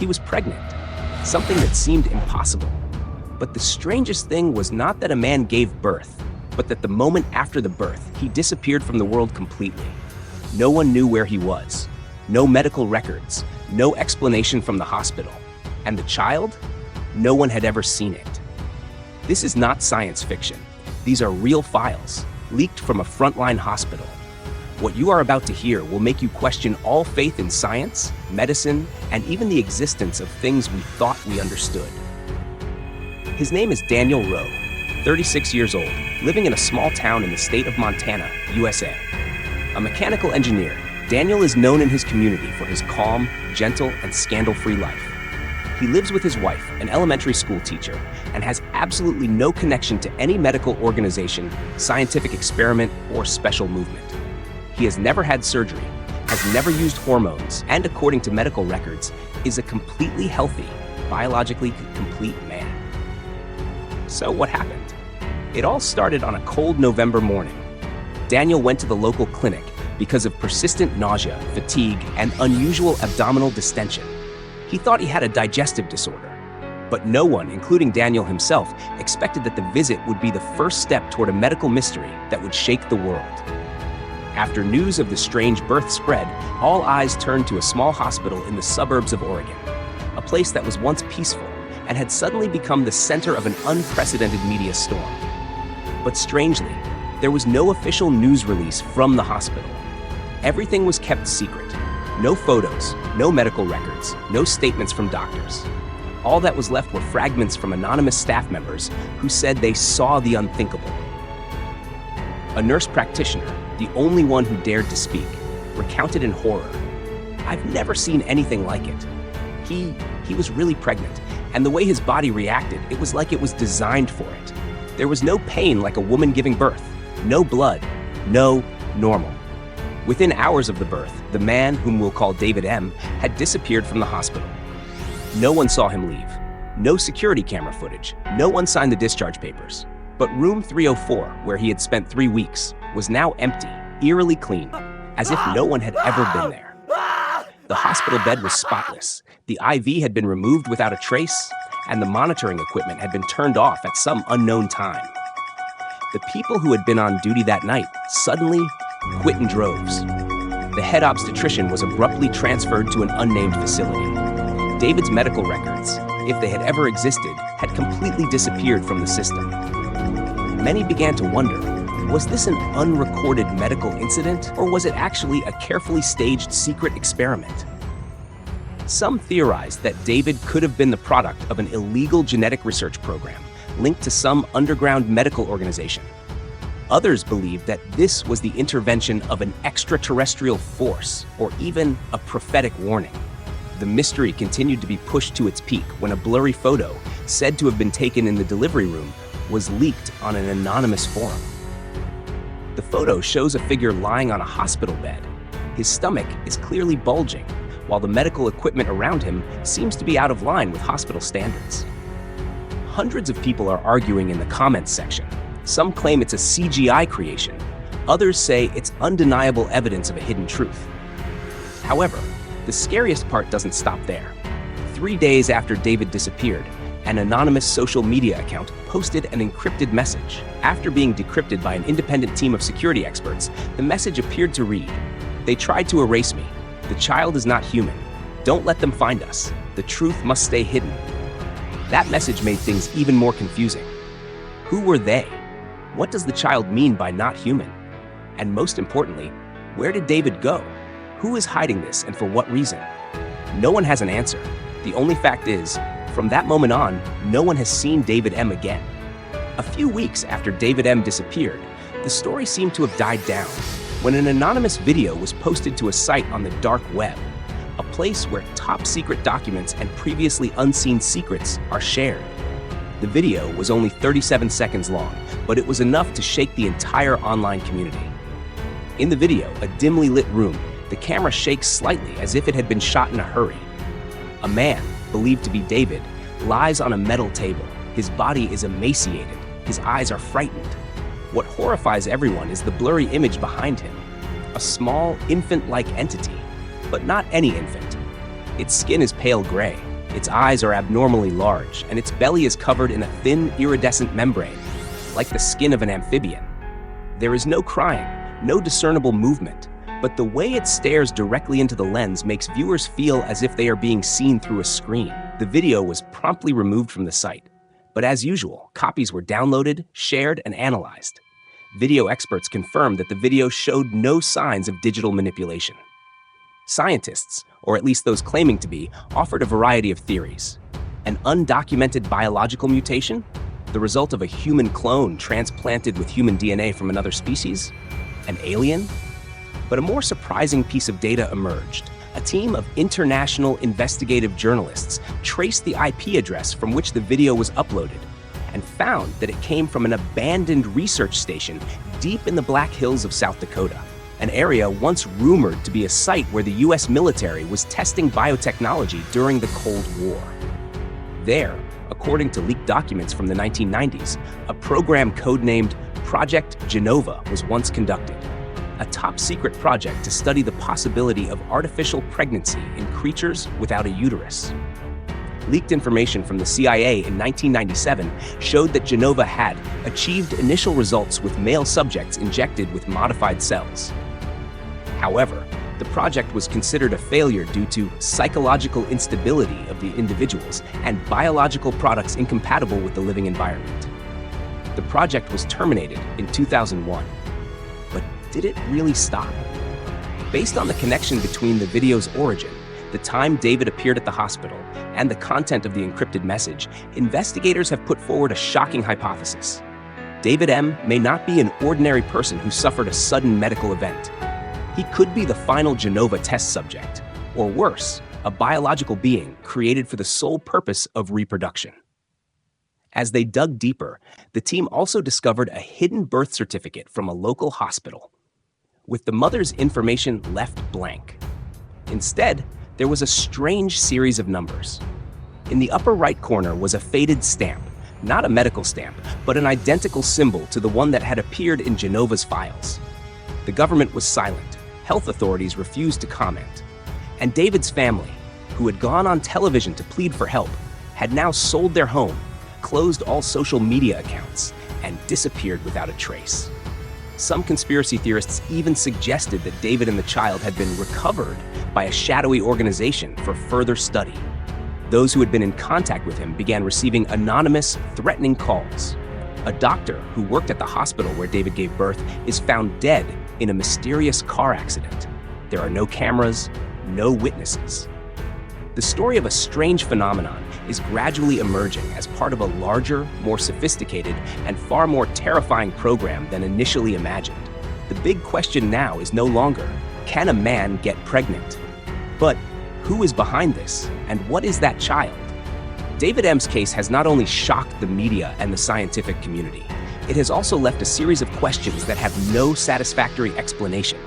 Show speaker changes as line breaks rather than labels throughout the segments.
He was pregnant, something that seemed impossible. But the strangest thing was not that a man gave birth, but that the moment after the birth, he disappeared from the world completely. No one knew where he was. No medical records, no explanation from the hospital. And the child? No one had ever seen it. This is not science fiction. These are real files, leaked from a frontline hospital. What you are about to hear will make you question all faith in science, medicine, and even the existence of things we thought we understood. His name is Daniel Rowe, 36 years old, living in a small town in the state of Montana, USA. A mechanical engineer, Daniel is known in his community for his calm, gentle, and scandal-free life. He lives with his wife, an elementary school teacher, and has absolutely no connection to any medical organization, scientific experiment, or special movement. He has never had surgery, has never used hormones, and according to medical records, is a completely healthy, biologically complete man. So what happened? It all started on a cold November morning. Daniel went to the local clinic because of persistent nausea, fatigue, and unusual abdominal distension. He thought he had a digestive disorder. But no one, including Daniel himself, expected that the visit would be the first step toward a medical mystery that would shake the world. After news of the strange birth spread, all eyes turned to a small hospital in the suburbs of Oregon, a place that was once peaceful and had suddenly become the center of an unprecedented media storm. But strangely, there was no official news release from the hospital. Everything was kept secret. No photos, no medical records, no statements from doctors. All that was left were fragments from anonymous staff members who said they saw the unthinkable. A nurse practitioner, the only one who dared to speak, recounted in horror, "I've never seen anything like it. He was really pregnant, and the way his body reacted, it was like it was designed for it. There was no pain like a woman giving birth, no blood, no normal." Within hours of the birth, the man, whom we'll call David M., had disappeared from the hospital. No one saw him leave. No security camera footage. No one signed the discharge papers. But room 304, where he had spent 3 weeks, was now empty, eerily clean, as if no one had ever been there. The hospital bed was spotless. The IV had been removed without a trace, and the monitoring equipment had been turned off at some unknown time. The people who had been on duty that night suddenly quit in droves. The head obstetrician was abruptly transferred to an unnamed facility. David's medical records, if they had ever existed, had completely disappeared from the system. Many began to wonder, was this an unrecorded medical incident, or was it actually a carefully staged secret experiment? Some theorized that David could have been the product of an illegal genetic research program linked to some underground medical organization. Others believed that this was the intervention of an extraterrestrial force, or even a prophetic warning. The mystery continued to be pushed to its peak when a blurry photo, said to have been taken in the delivery room, was leaked on an anonymous forum. The photo shows a figure lying on a hospital bed. His stomach is clearly bulging, while the medical equipment around him seems to be out of line with hospital standards. Hundreds of people are arguing in the comments section. Some claim it's a CGI creation. Others say it's undeniable evidence of a hidden truth. However, the scariest part doesn't stop there. 3 days after David disappeared, an anonymous social media account posted an encrypted message. After being decrypted by an independent team of security experts, the message appeared to read, "They tried to erase me. The child is not human. Don't let them find us. The truth must stay hidden." That message made things even more confusing. Who were they? What does the child mean by not human? And most importantly, where did David go? Who is hiding this and for what reason? No one has an answer. The only fact is, from that moment on, no one has seen David M. again. A few weeks after David M. disappeared, the story seemed to have died down when an anonymous video was posted to a site on the dark web, a place where top-secret documents and previously unseen secrets are shared. The video was only 37 seconds long, but it was enough to shake the entire online community. In the video, a dimly lit room, the camera shakes slightly as if it had been shot in a hurry. A man, believed to be David, lies on a metal table. His body is emaciated. His eyes are frightened. What horrifies everyone is the blurry image behind him. A small, infant-like entity, but not any infant. Its skin is pale gray, Its eyes are abnormally large, and its belly is covered in a thin, iridescent membrane, like the skin of an amphibian. There is no crying, no discernible movement, but the way it stares directly into the lens makes viewers feel as if they are being seen through a screen. The video was promptly removed from the site, but as usual, copies were downloaded, shared, and analyzed. Video experts confirmed that the video showed no signs of digital manipulation. Scientists, or at least those claiming to be, offered a variety of theories. An undocumented biological mutation? The result of a human clone transplanted with human DNA from another species? An alien? But a more surprising piece of data emerged. A team of international investigative journalists traced the IP address from which the video was uploaded and found that it came from an abandoned research station deep in the Black Hills of South Dakota, an area once rumored to be a site where the US military was testing biotechnology during the Cold War. There, according to leaked documents from the 1990s, a program codenamed Project Genova was once conducted, a top-secret project to study the possibility of artificial pregnancy in creatures without a uterus. Leaked information from the CIA in 1997 showed that Genova had achieved initial results with male subjects injected with modified cells. However, the project was considered a failure due to psychological instability of the individuals and biological products incompatible with the living environment. The project was terminated in 2001. But did it really stop? Based on the connection between the video's origin, the time David appeared at the hospital, and the content of the encrypted message, investigators have put forward a shocking hypothesis. David M. may not be an ordinary person who suffered a sudden medical event. He could be the final Genova test subject, or worse, a biological being created for the sole purpose of reproduction. As they dug deeper, the team also discovered a hidden birth certificate from a local hospital, with the mother's information left blank. Instead, there was a strange series of numbers. In the upper right corner was a faded stamp, not a medical stamp, but an identical symbol to the one that had appeared in Genova's files. The government was silent, health authorities refused to comment, and David's family, who had gone on television to plead for help, had now sold their home, closed all social media accounts, and disappeared without a trace. Some conspiracy theorists even suggested that David and the child had been recovered by a shadowy organization for further study. Those who had been in contact with him began receiving anonymous, threatening calls. A doctor who worked at the hospital where David gave birth is found dead in a mysterious car accident. There are no cameras, no witnesses. The story of a strange phenomenon is gradually emerging as part of a larger, more sophisticated, and far more terrifying program than initially imagined. The big question now is no longer, can a man get pregnant? But who is behind this, and what is that child? David M.'s case has not only shocked the media and the scientific community, it has also left a series of questions that have no satisfactory explanation.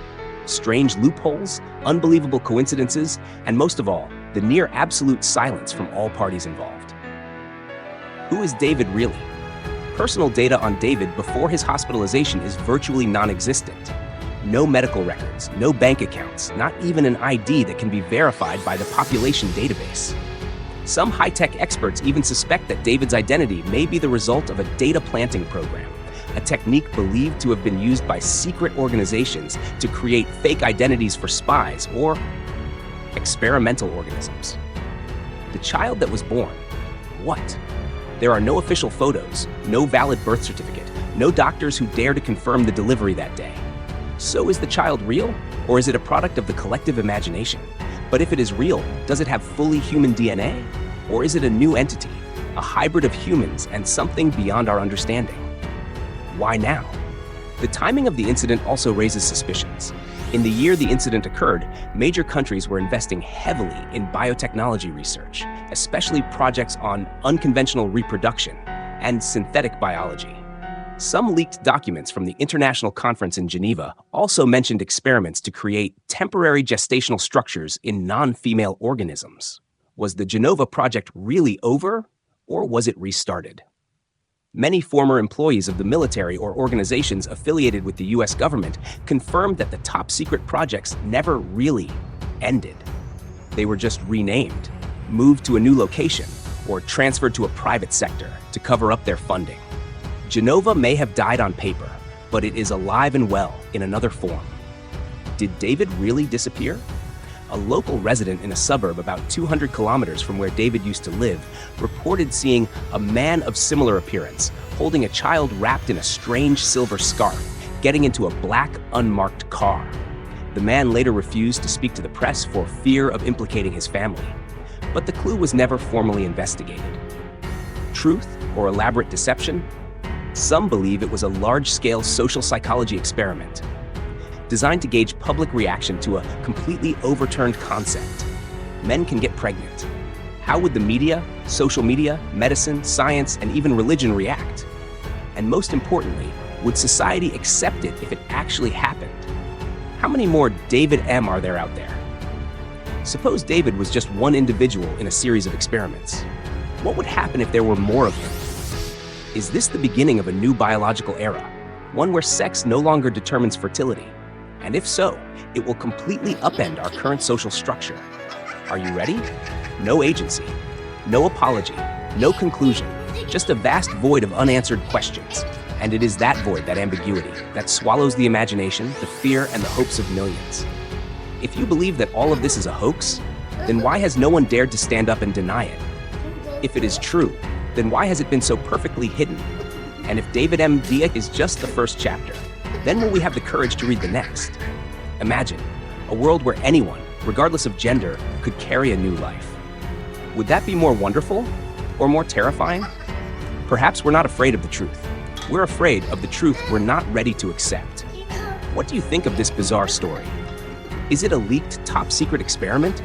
Strange loopholes, unbelievable coincidences, and most of all, the near absolute silence from all parties involved. Who is David really? Personal data on David before his hospitalization is virtually non-existent. No medical records, no bank accounts, not even an ID that can be verified by the population database. Some high-tech experts even suspect that David's identity may be the result of a data planting program, a technique believed to have been used by secret organizations to create fake identities for spies or experimental organisms. The child that was born, what? There are no official photos, no valid birth certificate, no doctors who dare to confirm the delivery that day. So is the child real, or is it a product of the collective imagination? But if it is real, does it have fully human DNA? Or is it a new entity, a hybrid of humans and something beyond our understanding? Why now? The timing of the incident also raises suspicions. In the year the incident occurred, major countries were investing heavily in biotechnology research, especially projects on unconventional reproduction and synthetic biology. Some leaked documents from the International Conference in Geneva also mentioned experiments to create temporary gestational structures in non-female organisms. Was the Genova project really over, or was it restarted? Many former employees of the military or organizations affiliated with the US government confirmed that the top secret projects never really ended. They were just renamed, moved to a new location, or transferred to a private sector to cover up their funding. Genova may have died on paper, but it is alive and well in another form. Did David really disappear? A local resident in a suburb about 200 kilometers from where David used to live reported seeing a man of similar appearance holding a child wrapped in a strange silver scarf getting into a black, unmarked car. The man later refused to speak to the press for fear of implicating his family, but the clue was never formally investigated. Truth or elaborate deception? Some believe it was a large-scale social psychology experiment designed to gauge public reaction to a completely overturned concept. Men can get pregnant. How would the media, social media, medicine, science, and even religion react? And most importantly, would society accept it if it actually happened? How many more David M. are there out there? Suppose David was just one individual in a series of experiments. What would happen if there were more of him? Is this the beginning of a new biological era, one where sex no longer determines fertility? And if so, it will completely upend our current social structure. Are you ready? No agency, no apology, no conclusion, just a vast void of unanswered questions. And it is that void, that ambiguity, that swallows the imagination, the fear, and the hopes of millions. If you believe that all of this is a hoax, then why has no one dared to stand up and deny it? If it is true, then why has it been so perfectly hidden? And if David M. Diak is just the first chapter, then will we have the courage to read the next? Imagine a world where anyone, regardless of gender, could carry a new life. Would that be more wonderful or more terrifying? Perhaps we're not afraid of the truth. We're afraid of the truth we're not ready to accept. What do you think of this bizarre story? Is it a leaked top-secret experiment?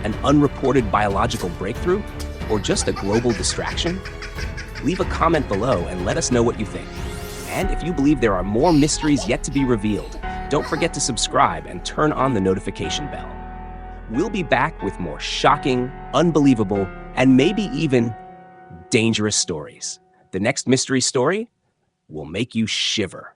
An unreported biological breakthrough? Or just a global distraction? Leave a comment below and let us know what you think. And if you believe there are more mysteries yet to be revealed, don't forget to subscribe and turn on the notification bell. We'll be back with more shocking, unbelievable, and maybe even dangerous stories. The next mystery story will make you shiver.